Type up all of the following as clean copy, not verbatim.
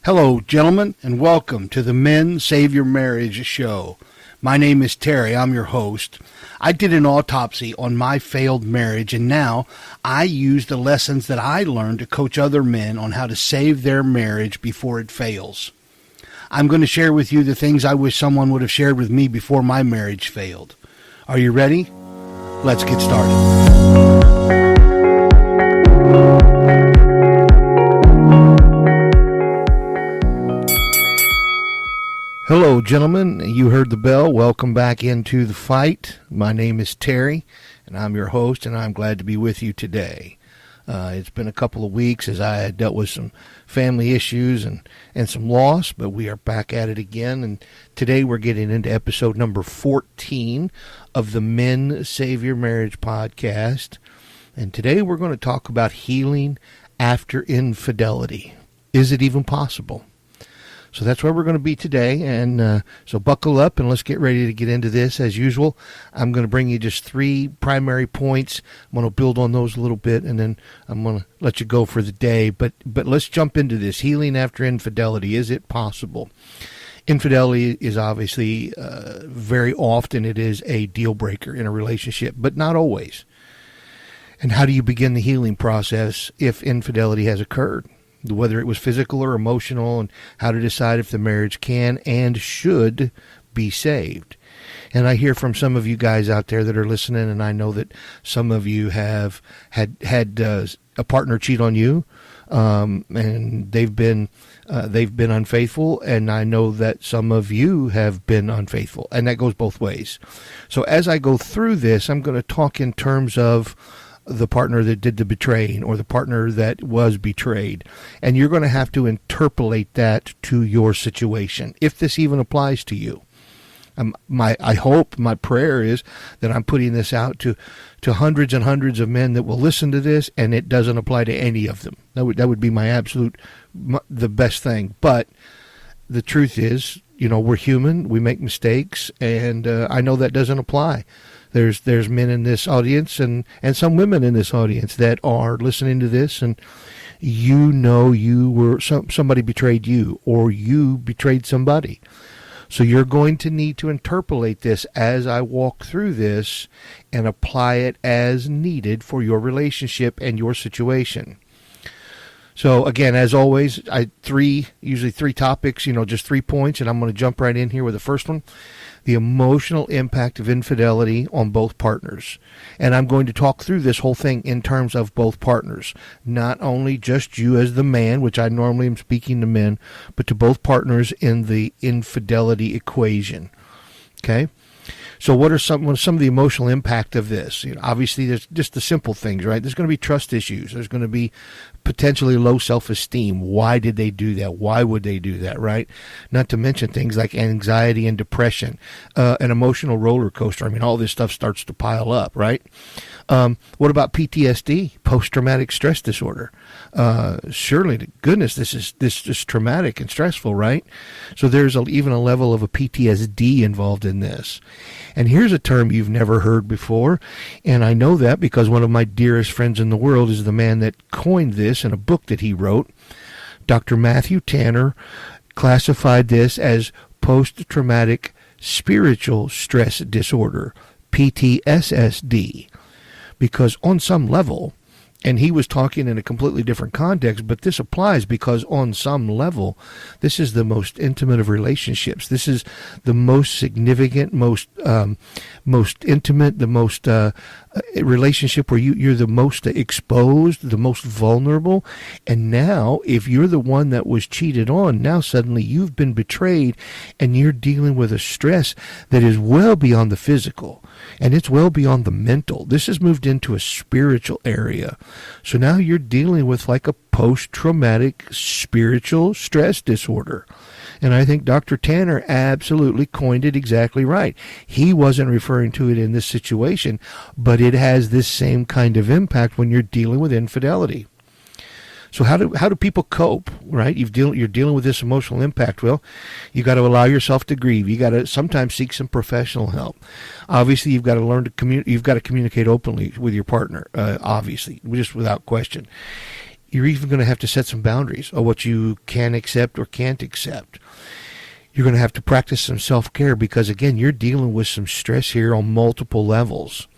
Hello, gentlemen, and welcome to the Men Save Your Marriage show. My name is Terry. I'm your host. I did an autopsy on my failed marriage, and now I use the lessons that I learned to coach other men on how to save their marriage before it fails. I'm going to share with you the things I wish someone would have shared with me before my marriage failed. Are you ready? Let's get started. Hello, gentlemen. You heard the bell. Welcome back into the fight. My name is Terry, and I'm your host, and I'm glad to be with you today. It's been a couple of weeks as I had dealt with some family issues and some loss, but we are back at it again, and today we're getting into episode number 14 of the Men Save Your Marriage podcast, and today we're going to talk about healing after infidelity. Is it even possible? So that's where we're going to be today, and so buckle up and let's get ready to get into this. As usual, I'm going to bring you just 3 primary points. I'm going to build on those a little bit, and then I'm going to let you go for the day. But let's jump into this. Healing after infidelity. Is it possible? Infidelity is obviously very often it is a deal breaker in a relationship, but not always. And how do you begin the healing process if infidelity has occurred? Whether it was physical or emotional, and how to decide if the marriage can and should be saved. And I hear from some of you guys out there that are listening, and I know that some of you have had a partner cheat on you, and they've been unfaithful, and I know that some of you have been unfaithful, and that goes both ways. So as I go through this, I'm going to talk in terms of the partner that did the betraying or the partner that was betrayed. And you're going to have to interpolate that to your situation, if this even applies to you. I hope, my prayer is that I'm putting this out to hundreds and hundreds of men that will listen to this, and it doesn't apply to any of them. That would be the best thing. But the truth is, we're human, we make mistakes, and I know that doesn't apply. There's men in this audience and some women in this audience that are listening to this, and somebody betrayed you, or you betrayed somebody. So you're going to need to interpolate this as I walk through this and apply it as needed for your relationship and your situation. So again, as always, usually three topics, just 3 points, and I'm going to jump right in here with the first one. The emotional impact of infidelity on both partners. And I'm going to talk through this whole thing in terms of both partners, not only just you as the man, which I normally am speaking to men, but to both partners in the infidelity equation. Okay? So what are some of the emotional impact of this? Obviously, there's just the simple things, right? There's going to be trust issues. There's going to be potentially low self-esteem. Why did they do that? Why would they do that, right? Not to mention things like anxiety and depression, an emotional roller coaster. All this stuff starts to pile up, right? What about PTSD, post-traumatic stress disorder? Surely, to goodness, this is traumatic and stressful, right? So there's even a level of a PTSD involved in this. And here's a term you've never heard before, and I know that because one of my dearest friends in the world is the man that coined this in a book that he wrote. Dr. Matthew Tanner classified this as post-traumatic spiritual stress disorder, PTSSD, because on some level, and he was talking in a completely different context, but this applies because on some level, this is the most intimate of relationships. This is the most significant, most intimate, the most relationship where you're the most exposed, the most vulnerable. And now, if you're the one that was cheated on, now suddenly you've been betrayed, and you're dealing with a stress that is well beyond the physical, and it's well beyond the mental. This has moved into a spiritual area. So now you're dealing with like a post-traumatic spiritual stress disorder. And I think Dr. Tanner absolutely coined it exactly right. He wasn't referring to it in this situation, but it has this same kind of impact when you're dealing with infidelity. So how do people cope, right? You're dealing with this emotional impact. Well, you got to allow yourself to grieve. You got to sometimes seek some professional help. Obviously, you've got to learn to you've got to communicate openly with your partner. Obviously, just without question. You're even going to have to set some boundaries of what you can accept or can't accept. You're going to have to practice some self-care because, again, you're dealing with some stress here on multiple levels.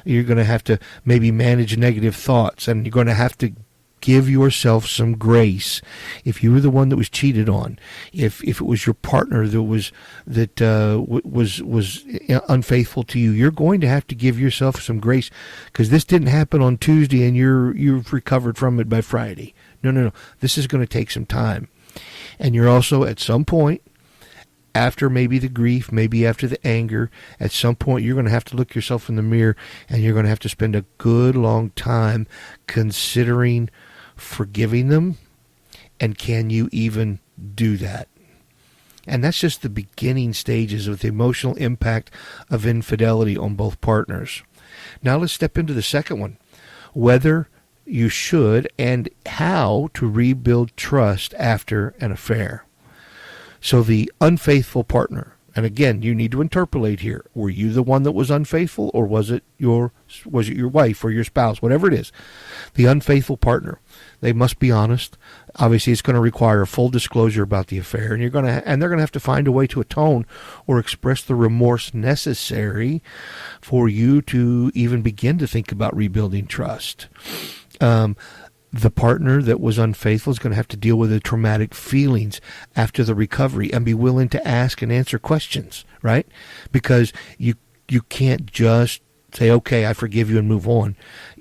You're going to have to maybe manage negative thoughts, and you're going to have to give yourself some grace. If you were the one that was cheated on, if it was your partner that was unfaithful to you, you're going to have to give yourself some grace, because this didn't happen on Tuesday and you've recovered from it by Friday. No. This is going to take some time. And you're also, at some point, after maybe the grief, maybe after the anger, at some point you're going to have to look yourself in the mirror, and you're going to have to spend a good long time considering forgiving them, and can you even do that? And that's just the beginning stages of the emotional impact of infidelity on both partners. Now let's step into the second one, whether you should and how to rebuild trust after an affair. So the unfaithful partner, and again, you need to interpolate here. Were you the one that was unfaithful, or was it your wife or your spouse, whatever it is? The unfaithful partner, they must be honest. Obviously, it's going to require a full disclosure about the affair, and they're going to have to find a way to atone or express the remorse necessary for you to even begin to think about rebuilding trust. The partner that was unfaithful is going to have to deal with the traumatic feelings after the recovery and be willing to ask and answer questions, right? Because you can't just say, okay, I forgive you and move on.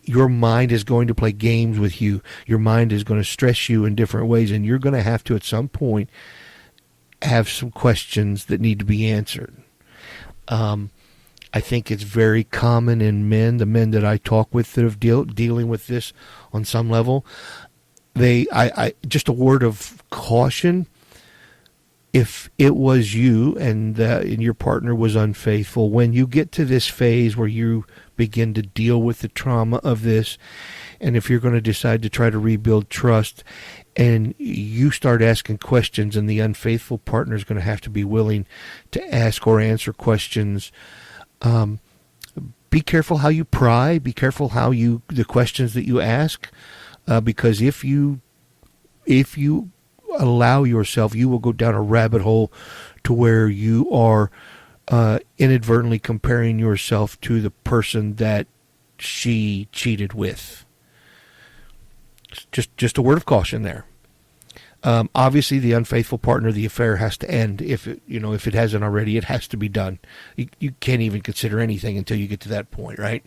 Your mind is going to play games with you. Your mind is going to stress you in different ways, and you're going to have to, at some point, have some questions that need to be answered. I think it's very common in men, the men that I talk with that have dealing with this on some level. I just a word of caution. If it was you and your partner was unfaithful, when you get to this phase where you begin to deal with the trauma of this, and if you're going to decide to try to rebuild trust, and you start asking questions, and the unfaithful partner is going to have to be willing to ask or answer questions. Be careful how you pry. Be careful the questions that you ask, because if you allow yourself, you will go down a rabbit hole to where you are inadvertently comparing yourself to the person that she cheated with. Just a word of caution there. Obviously, the unfaithful partner, the affair has to end. If it hasn't already, it has to be done. You can't even consider anything until you get to that point, right?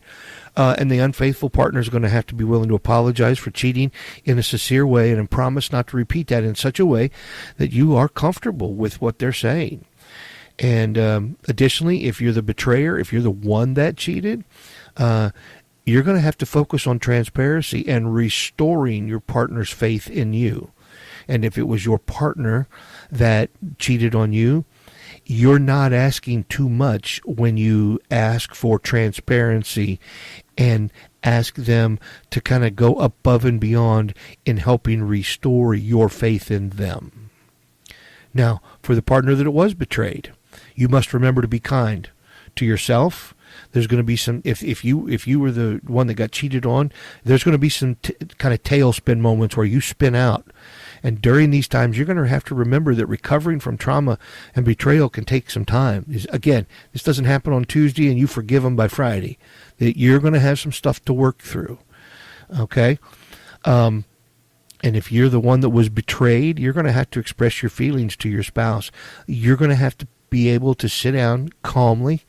And the unfaithful partner is going to have to be willing to apologize for cheating in a sincere way, and promise not to repeat that in such a way that you are comfortable with what they're saying. And additionally, if you're the betrayer, if you're the one that cheated, you're going to have to focus on transparency and restoring your partner's faith in you. And if it was your partner that cheated on you, you're not asking too much when you ask for transparency and ask them to kind of go above and beyond in helping restore your faith in them. Now, for the partner that it was betrayed, you must remember to be kind to yourself. There's going to be some, if you were the one that got cheated on, there's going to be some kind of tailspin moments where you spin out. And during these times, you're going to have to remember that recovering from trauma and betrayal can take some time. Again, this doesn't happen on Tuesday and you forgive them by Friday. That you're going to have some stuff to work through. Okay? And if you're the one that was betrayed, you're going to have to express your feelings to your spouse. You're going to have to be able to sit down calmly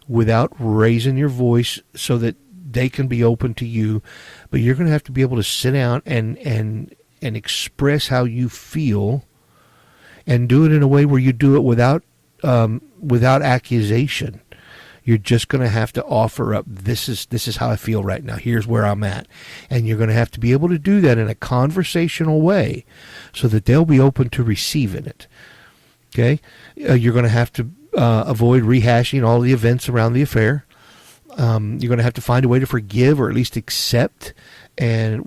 without raising your voice so that they can be open to you. But you're going to have to be able to sit down and express how you feel, and do it in a way where you do it without accusation. You're just going to have to offer up, this is how I feel right now. Here's where I'm at. And you're going to have to be able to do that in a conversational way so that they'll be open to receiving it. Okay? You're going to have to avoid rehashing all the events around the affair. You're going to have to find a way to forgive, or at least accept, and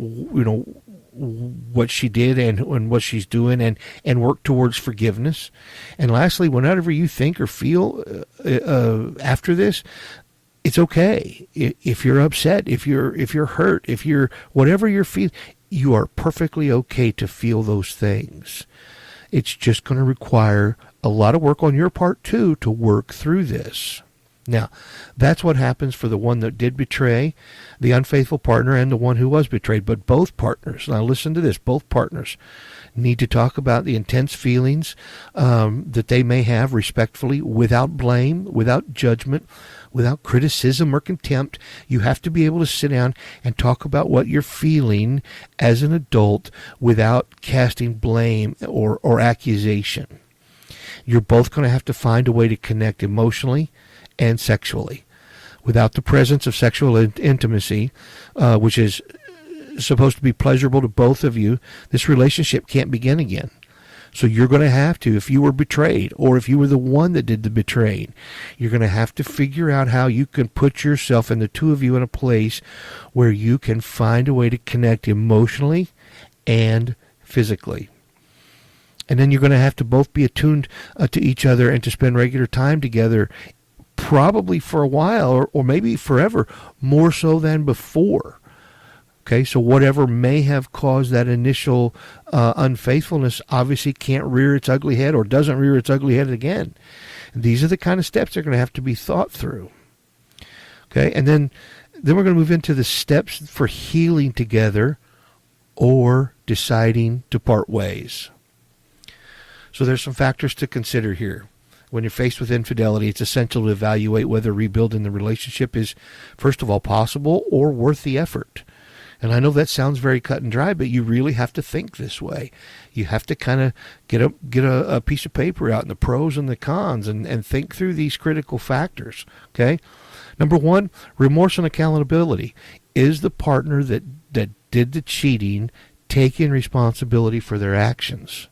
what she did and what she's doing, and work towards forgiveness. And lastly, whenever you think or feel after this, it's okay. If you're upset, if you're hurt, if you're whatever you're feeling, You are perfectly okay to feel those things. It's just going to require a lot of work on your part too to work through this. Now, that's what happens for the one that did betray, the unfaithful partner, and the one who was betrayed. But both partners, now listen to this, both partners need to talk about the intense feelings that they may have respectfully, without blame, without judgment, without criticism or contempt. You have to be able to sit down and talk about what you're feeling as an adult without casting blame or accusation. You're both going to have to find a way to connect emotionally and sexually. Without the presence of sexual intimacy, which is supposed to be pleasurable to both of you, this relationship can't begin again. So you're going to have to, if you were betrayed, or if you were the one that did the betraying, you're going to have to figure out how you can put yourself and the two of you in a place where you can find a way to connect emotionally and physically. And then you're going to have to both be attuned to each other and to spend regular time together, probably for a while or maybe forever, more so than before. Okay, so whatever may have caused that initial unfaithfulness obviously can't rear its ugly head, or doesn't rear its ugly head again. And these are the kind of steps that are going to have to be thought through. Okay, and then we're going to move into the steps for healing together or deciding to part ways. So there's some factors to consider here. When you're faced with infidelity, it's essential to evaluate whether rebuilding the relationship is, first of all, possible or worth the effort. And I know that sounds very cut and dry, but you really have to think this way. You have to kind of get a piece of paper out, and the pros and the cons, and think through these critical factors. Okay? Number one, remorse and accountability. Is the partner that did the cheating taking responsibility for their actions?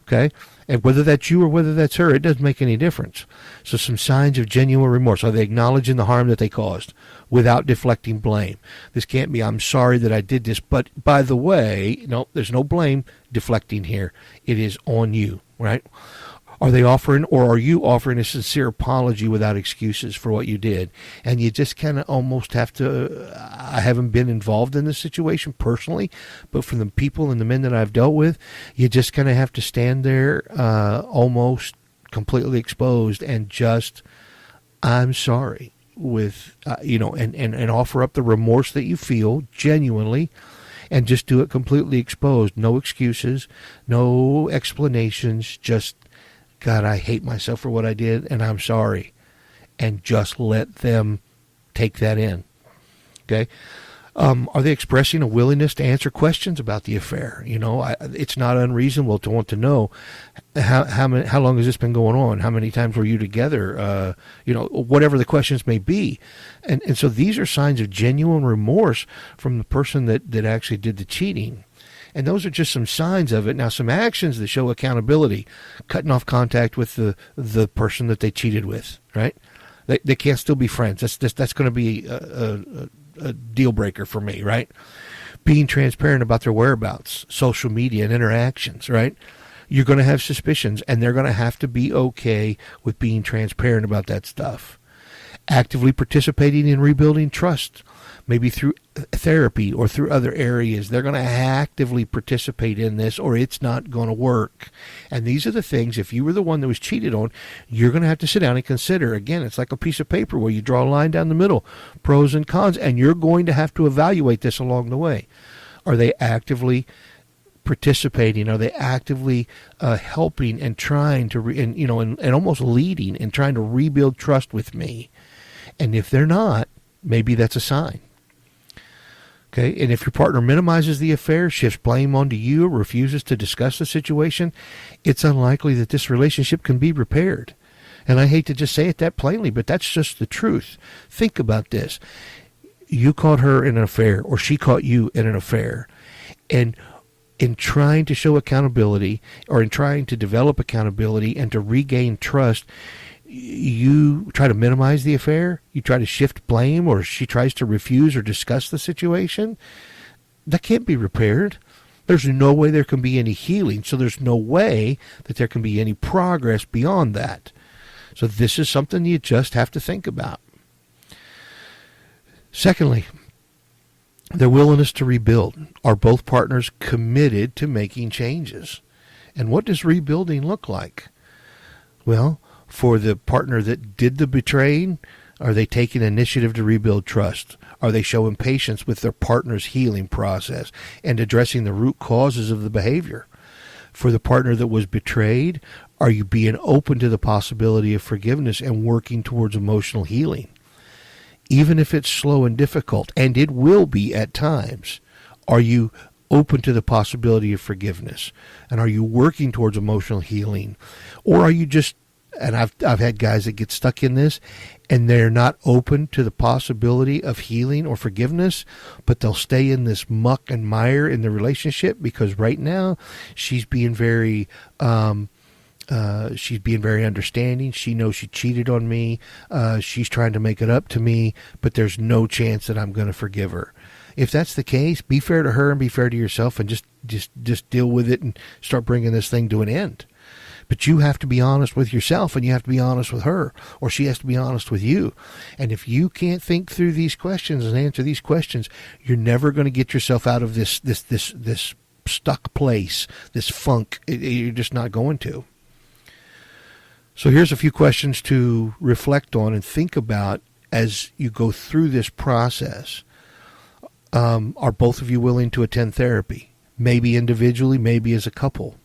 Okay? And whether that's you or whether that's her, it doesn't make any difference. So some signs of genuine remorse. Are they acknowledging the harm that they caused without deflecting blame? This can't be, I'm sorry that I did this, but by the way, no, there's no blame deflecting here. It is on you, right? Are they offering, or are you offering a sincere apology without excuses for what you did? And you just kind of almost have to, I haven't been involved in this situation personally, but from the people and the men that I've dealt with, you just kind of have to stand there almost completely exposed and just, I'm sorry, with, and offer up the remorse that you feel genuinely, and just do it completely exposed. No excuses, no explanations, just, God, I hate myself for what I did, and I'm sorry. And just let them take that in. Okay? Are they expressing a willingness to answer questions about the affair? It's not unreasonable to want to know how long has this been going on? How many times were you together? Whatever the questions may be. And so these are signs of genuine remorse from the person that actually did the cheating. And those are just some signs of it. Now, some actions that show accountability: cutting off contact with the person that they cheated with, right? They can't still be friends. That's going to be a deal breaker for me, right? Being transparent about their whereabouts, social media, and interactions, right? You're going to have suspicions, and they're going to have to be okay with being transparent about that stuff. Actively participating in rebuilding trust, maybe through therapy or through other areas. They're going to actively participate in this, or it's not going to work. And these are the things, if you were the one that was cheated on, you're going to have to sit down and consider. Again, it's like a piece of paper where you draw a line down the middle, pros and cons, and you're going to have to evaluate this along the way. Are they actively participating? Are they actively helping and trying to, and almost leading and trying to rebuild trust with me? And if they're not, maybe that's a sign. Okay, and if your partner minimizes the affair, shifts blame onto you, or refuses to discuss the situation, it's unlikely that this relationship can be repaired. And I hate to just say it that plainly, but that's just the truth. Think about this. You caught her in an affair, or she caught you in an affair. And in trying to show accountability, or in trying to develop accountability and to regain trust, you try to minimize the affair, you try to shift blame, or she tries to refuse or discuss the situation. That can't be repaired. There's no way there can be any healing, so there's no way that there can be any progress beyond that. So this is something you just have to think about. Secondly, Their willingness to rebuild. Are both partners committed to making changes? And what does rebuilding look like? Well, for the partner that did the betraying, are they taking initiative to rebuild trust? Are they showing patience with their partner's healing process and addressing the root causes of the behavior? For the partner that was betrayed, are you being open to the possibility of forgiveness and working towards emotional healing? Even if it's slow and difficult, and it will be at times, are you open to the possibility of forgiveness? And are you working towards emotional healing? Or are you just, and I've had guys that get stuck in this, and they're not open to the possibility of healing or forgiveness, but they'll stay in this muck and mire in the relationship because right now she's being very understanding. She knows she cheated on me. She's trying to make it up to me, but there's no chance that I'm going to forgive her. If that's the case, be fair to her and be fair to yourself, and just deal with it and start bringing this thing to an end. But you have to be honest with yourself, and you have to be honest with her, or she has to be honest with you. And if you can't think through these questions and answer these questions, you're never going to get yourself out of this stuck place, this funk. You're just not going to. So here's a few questions to reflect on and think about as you go through this process. Are both of you willing to attend therapy? Maybe individually, maybe as a couple.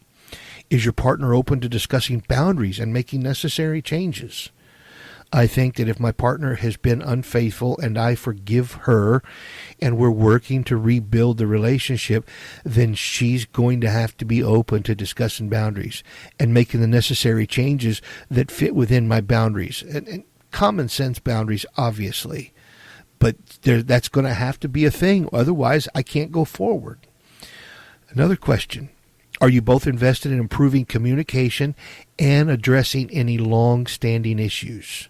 Is your partner open to discussing boundaries and making necessary changes? I think that if my partner has been unfaithful and I forgive her and we're working to rebuild the relationship, then she's going to have to be open to discussing boundaries and making the necessary changes that fit within my boundaries. And common sense boundaries, obviously. But that's going to have to be a thing. Otherwise, I can't go forward. Another question. Are you both invested in improving communication and addressing any long-standing issues?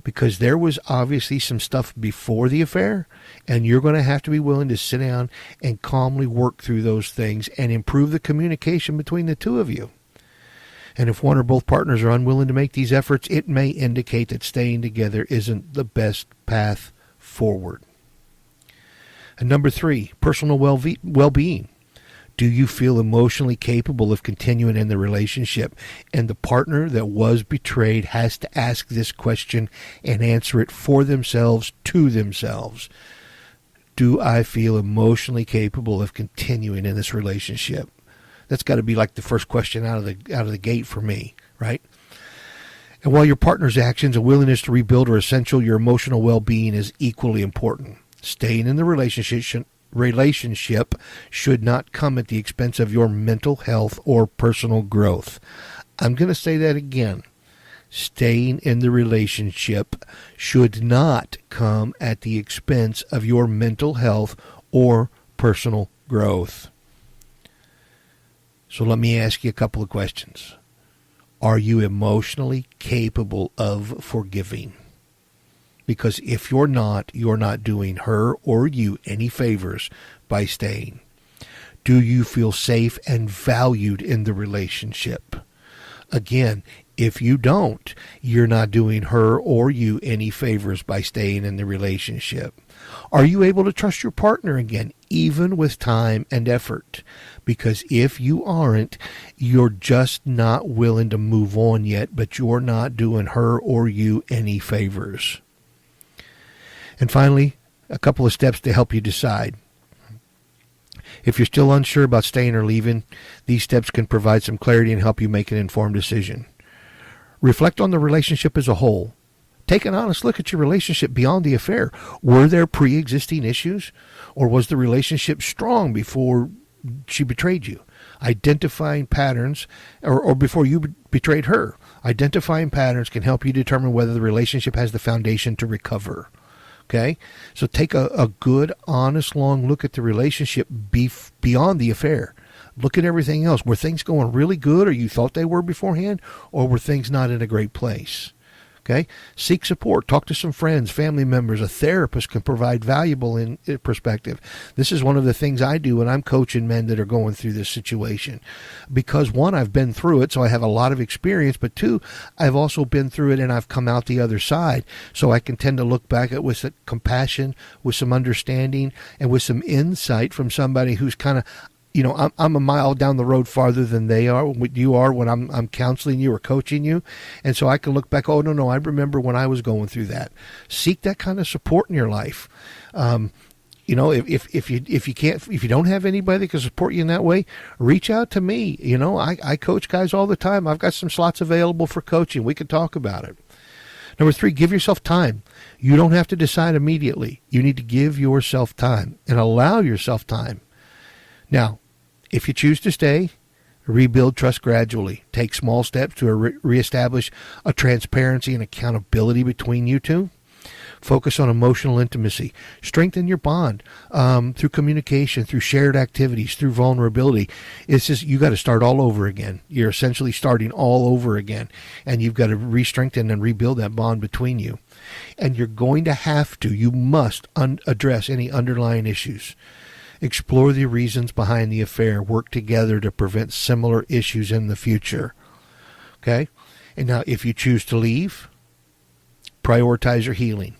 Because there was obviously some stuff before the affair, and you're going to have to be willing to sit down and calmly work through those things and improve the communication between the two of you. And if one or both partners are unwilling to make these efforts, it may indicate that staying together isn't the best path forward. And number 3, personal well-being. Do you feel emotionally capable of continuing in the relationship? And the partner that was betrayed has to ask this question and answer it for themselves, to themselves. Do I feel emotionally capable of continuing in this relationship? That's got to be like the first question out of the gate for me, right? And while your partner's actions and willingness to rebuild are essential, your emotional well-being is equally important. Staying in the relationship should not come at the expense of your mental health or personal growth. I'm going to say that again. Staying in the relationship should not come at the expense of your mental health or personal growth. So let me ask you a couple of questions. Are you emotionally capable of forgiving? Because if you're not doing her or you any favors by staying. Do you feel safe and valued in the relationship? Again, if you don't, you're not doing her or you any favors by staying in the relationship. Are you able to trust your partner again, even with time and effort? Because if you aren't, you're just not willing to move on yet, but you're not doing her or you any favors. And finally, a couple of steps to help you decide. If you're still unsure about staying or leaving, these steps can provide some clarity and help you make an informed decision. Reflect on the relationship as a whole. Take an honest look at your relationship beyond the affair. Were there pre-existing issues, or was the relationship strong before she betrayed you? Identifying patterns, or before you betrayed her. Identifying patterns can help you determine whether the relationship has the foundation to recover. Okay, so take a good, honest, long look at the relationship beyond the affair. Look at everything else. Were things going really good, or you thought they were beforehand, or were things not in a great place? Okay, seek support. Talk to some friends, family members. A therapist can provide valuable perspective. This is one of the things I do when I'm coaching men that are going through this situation, because one, I've been through it, so I have a lot of experience. But two, I've also been through it and I've come out the other side, so I can tend to look back at with compassion, with some understanding, and with some insight from somebody who's kind of, I'm a mile down the road farther than you are when I'm counseling you or coaching you. And so I can look back, oh, no, I remember when I was going through that. Seek that kind of support in your life. If you don't have anybody that can support you in that way, reach out to me. I coach guys all the time. I've got some slots available for coaching. We can talk about it. Number 3, give yourself time. You don't have to decide immediately. You need to give yourself time and allow yourself time. Now, if you choose to stay, rebuild trust gradually. Take small steps to reestablish a transparency and accountability between you two. Focus on emotional intimacy. Strengthen your bond through communication, through shared activities, through vulnerability. It's just, you got to start all over again. You're essentially starting all over again, and you've got to re-strengthen and rebuild that bond between you. And you're going to you must address any underlying issues. Explore the reasons behind the affair. Work together to prevent similar issues in the future. Okay? And now, if you choose to leave, prioritize your healing.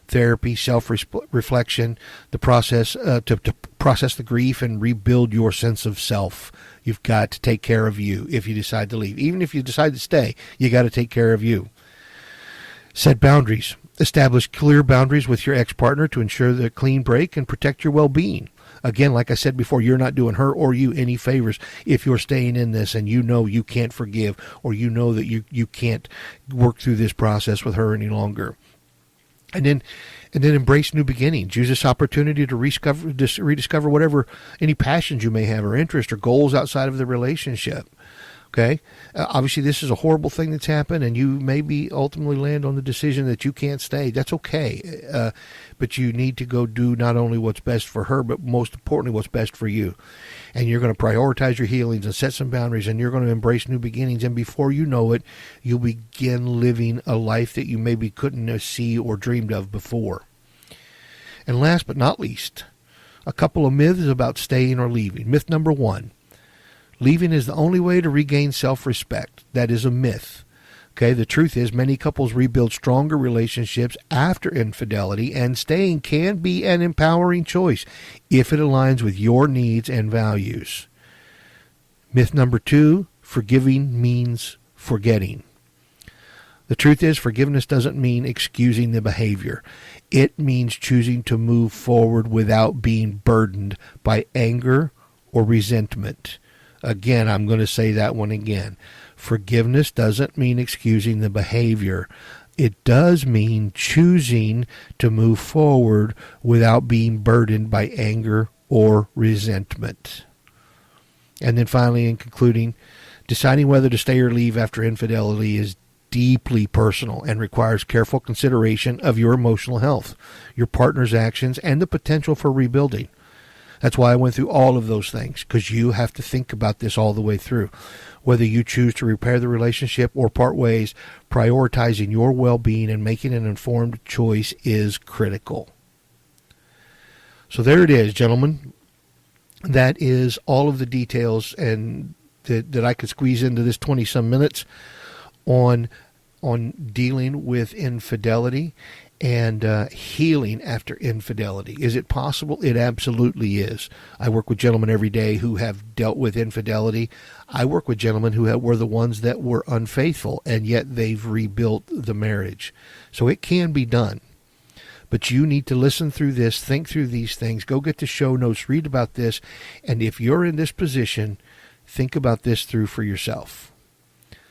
Therapy, self-reflection, the process to process the grief and rebuild your sense of self. You've got to take care of you if you decide to leave. Even if you decide to stay, you got to take care of you. Set boundaries. Establish clear boundaries with your ex-partner to ensure the clean break and protect your well-being. Again, like I said before, you're not doing her or you any favors if you're staying in this and you can't forgive, or that you can't work through this process with her any longer. And then embrace new beginnings. Use this opportunity to rediscover any passions you may have or interests or goals outside of the relationship. Okay? Obviously, this is a horrible thing that's happened, and you maybe ultimately land on the decision that you can't stay. That's okay. But you need to go do not only what's best for her, but most importantly, what's best for you. And you're going to prioritize your healings and set some boundaries, and you're going to embrace new beginnings. And before you know it, you'll begin living a life that you maybe couldn't see or dreamed of before. And last but not least, a couple of myths about staying or leaving. Myth number 1. Leaving is the only way to regain self-respect. That is a myth. Okay, the truth is many couples rebuild stronger relationships after infidelity, and staying can be an empowering choice if it aligns with your needs and values. Myth number 2, forgiving means forgetting. The truth is forgiveness doesn't mean excusing the behavior. It means choosing to move forward without being burdened by anger or resentment. Again, I'm going to say that one again. Forgiveness doesn't mean excusing the behavior. It does mean choosing to move forward without being burdened by anger or resentment. And then finally, in concluding, deciding whether to stay or leave after infidelity is deeply personal and requires careful consideration of your emotional health, your partner's actions, and the potential for rebuilding. That's why I went through all of those things, because you have to think about this all the way through. Whether you choose to repair the relationship or part ways, prioritizing your well-being and making an informed choice is critical. So there it is, gentlemen. That is all of the details and that I could squeeze into this 20-some minutes on dealing with infidelity and healing after infidelity. Is it possible? It absolutely is. I work with gentlemen every day who have dealt with infidelity. I work with gentlemen who were the ones that were unfaithful, and yet they've rebuilt the marriage. So it can be done. But you need to listen through this, think through these things, go get the show notes, read about this, and if you're in this position, think about this through for yourself.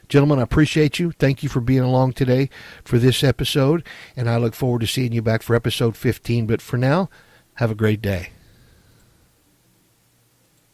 Gentlemen, I appreciate you. Thank you for being along today for this episode, and I look forward to seeing you back for episode 15. But for now, have a great day.